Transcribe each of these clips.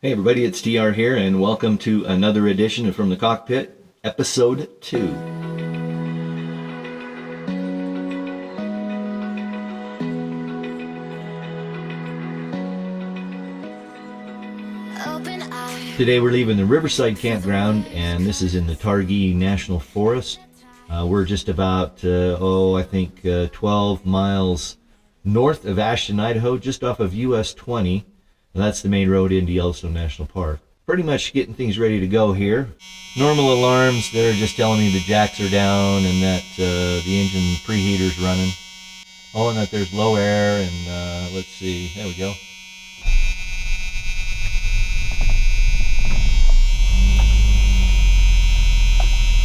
Hey everybody, it's TR here and welcome to another edition of From the Cockpit, Episode 2. Today we're leaving the Riverside Campground, and this is in the Targhee National Forest. We're just about, 12 miles north of Ashton, Idaho, just off of US 20. That's the main road into Yellowstone National Park. Pretty much getting things ready to go here. Normal alarms, they're just telling me the jacks are down and that the engine preheater's running. Oh, and that there's low air, and let's see, there we go.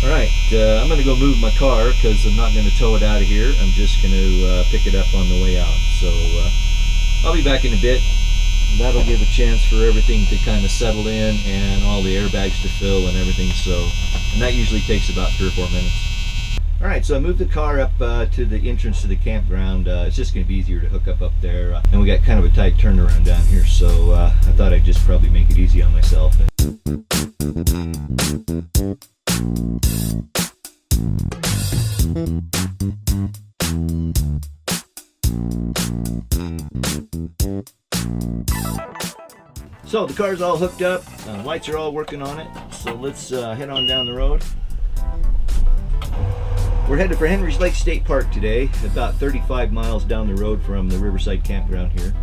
Alright, I'm going to go move my car because I'm not going to tow it out of here. I'm just going to pick it up on the way out. So I'll be back in a bit. That'll give a chance for everything to kind of settle in and all the airbags to fill and everything. And that usually takes about 3 or 4 minutes. Alright, so I moved the car up to the entrance to the campground. It's just going to be easier to hook up there. And we got kind of a tight turnaround down here, so I thought I'd just probably make it easy on myself. So the car's all hooked up, lights are all working on it, so let's head on down the road. We're headed for Henry's Lake State Park today, about 35 miles down the road from the Riverside Campground here.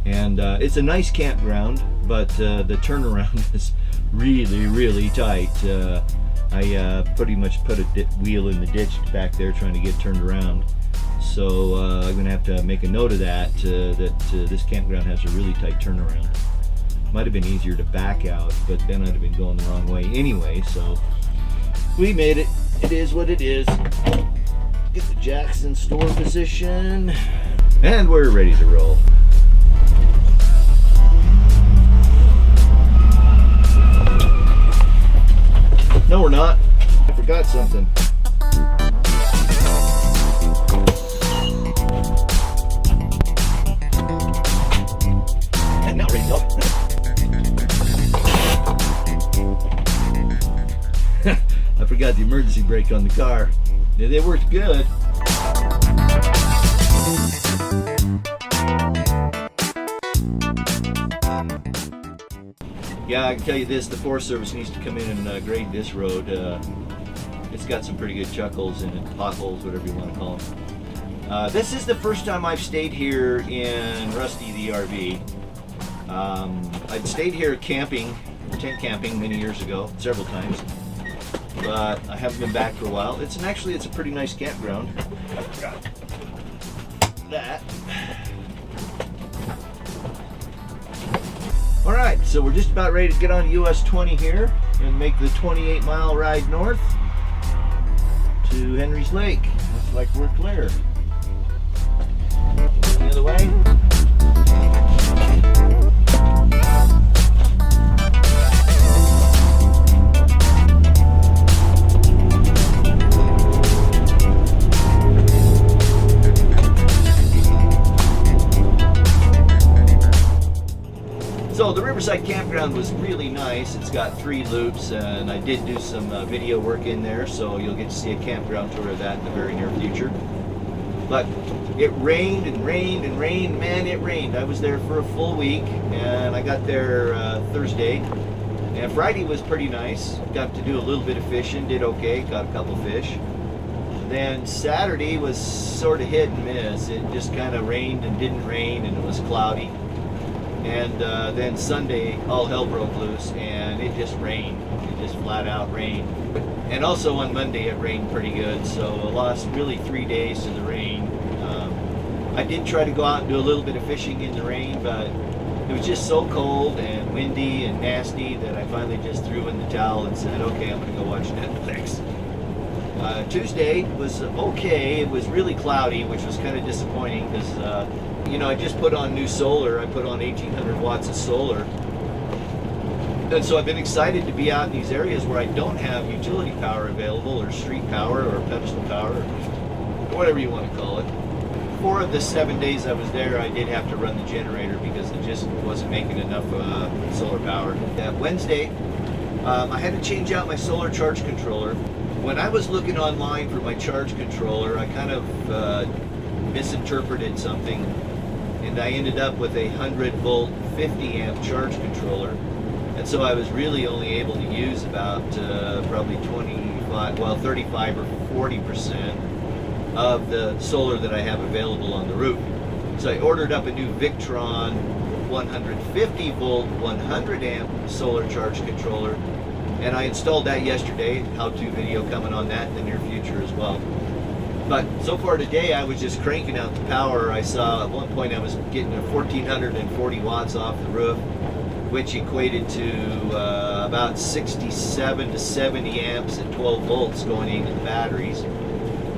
And it's a nice campground, but the turnaround is really tight. I pretty much put a wheel in the ditch back there trying to get turned around. So I'm going to have to make a note of that, this campground has a really tight turnaround. Might have been easier to back out, but then I'd have been going the wrong way anyway, so we made it. It is what it is. Get the jacks in store position, and we're ready to roll. No, we're not. I forgot something. And now ready to go. I forgot the emergency brake on the car. They worked good. Yeah, I can tell you this, the Forest Service needs to come in and grade this road. It's got some pretty good chuckles in it, potholes, whatever you want to call them. This is the first time I've stayed here in Rusty the RV. I'd stayed here camping, tent camping many years ago, several times. But I haven't been back for a while. It's a pretty nice campground. I forgot that. Alright, so we're just about ready to get on US 20 here and make the 28-mile ride north to Henry's Lake. Looks like we're clear. The other way. So the Riverside Campground was really nice. It's got 3 loops, and I did do some video work in there, so you'll get to see a campground tour of that in the very near future. But it rained and rained and rained. Man, it rained. I was there for a full week, and I got there Thursday. And Friday was pretty nice. Got to do a little bit of fishing, did okay, got a couple fish. Then Saturday was sort of hit and miss. It just kind of rained and didn't rain, and it was cloudy. And then Sunday, all hell broke loose, and it just rained. It just flat out rained. And also on Monday, it rained pretty good, so I lost really 3 days to the rain. I did try to go out and do a little bit of fishing in the rain, but it was just so cold and windy and nasty that I finally just threw in the towel and said, okay, I'm going to go watch Netflix. Tuesday was okay. It was really cloudy, which was kind of disappointing because I just put on new solar. I put on 1,800 watts of solar. And so I've been excited to be out in these areas where I don't have utility power available, or street power, or pedestal power, or whatever you want to call it. 4 of the 7 days I was there, I did have to run the generator because it just wasn't making enough solar power. Wednesday, I had to change out my solar charge controller. When I was looking online for my charge controller, I kind of misinterpreted something, and I ended up with a 100 volt 50 amp charge controller. And so I was really only able to use about probably 35 or 40% of the solar that I have available on the roof. So I ordered up a new Victron 150 volt 100 amp solar charge controller, and I installed that yesterday. How-to video coming on that in the near future as well. But so far today, I was just cranking out the power. I saw at one point I was getting 1,440 watts off the roof, which equated to about 67 to 70 amps at 12 volts going into the batteries.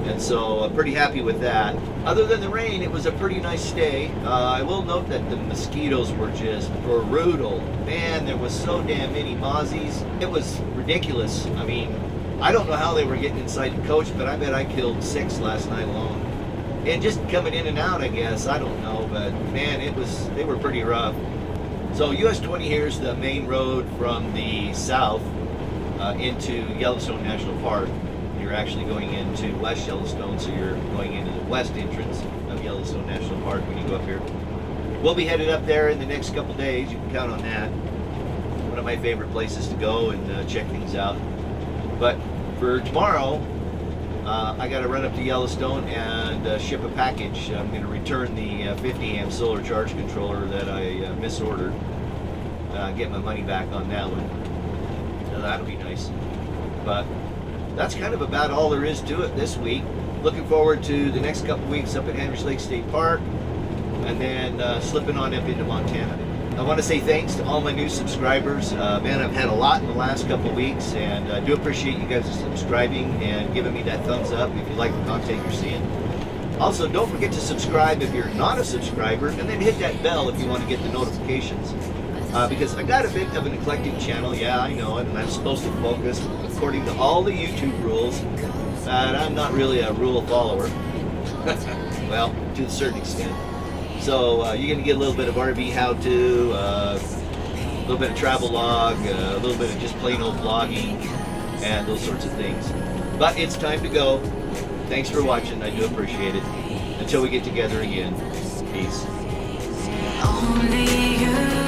And so I'm pretty happy with that. Other than the rain, it was a pretty nice stay. I will note that the mosquitoes were just brutal. Man, there was so damn many mozzies. It was ridiculous. I mean, I don't know how they were getting inside the coach, but I bet I killed 6 last night alone. And just coming in and out, I guess. I don't know, but man, they were pretty rough. So US 20 here is the main road from the south into Yellowstone National Park. You're actually going into West Yellowstone, so you're going into the west entrance of Yellowstone National Park when you go up here. We'll be headed up there in the next couple days. You can count on that. One of my favorite places to go and check things out. But for tomorrow, I got to run up to Yellowstone and ship a package. I'm going to return the 50 amp solar charge controller that I misordered. Get my money back on that one. So that'll be nice. But that's kind of about all there is to it this week. Looking forward to the next couple weeks up at Henrys Lake State Park, and then slipping on up into Montana. I want to say thanks to all my new subscribers. Man, I've had a lot in the last couple weeks, and I do appreciate you guys subscribing and giving me that thumbs up if you like the content you're seeing. Also, don't forget to subscribe if you're not a subscriber, and then hit that bell if you want to get the notifications. Because I got a bit of an eclectic channel, yeah, I know it, and I'm supposed to focus according to all the YouTube rules, but I'm not really a rule follower. Well, to a certain extent. So you're going to get a little bit of RV how-to, a little bit of travel log, a little bit of just plain old vlogging, and those sorts of things. But it's time to go. Thanks for watching. I do appreciate it. Until we get together again, peace. Only you.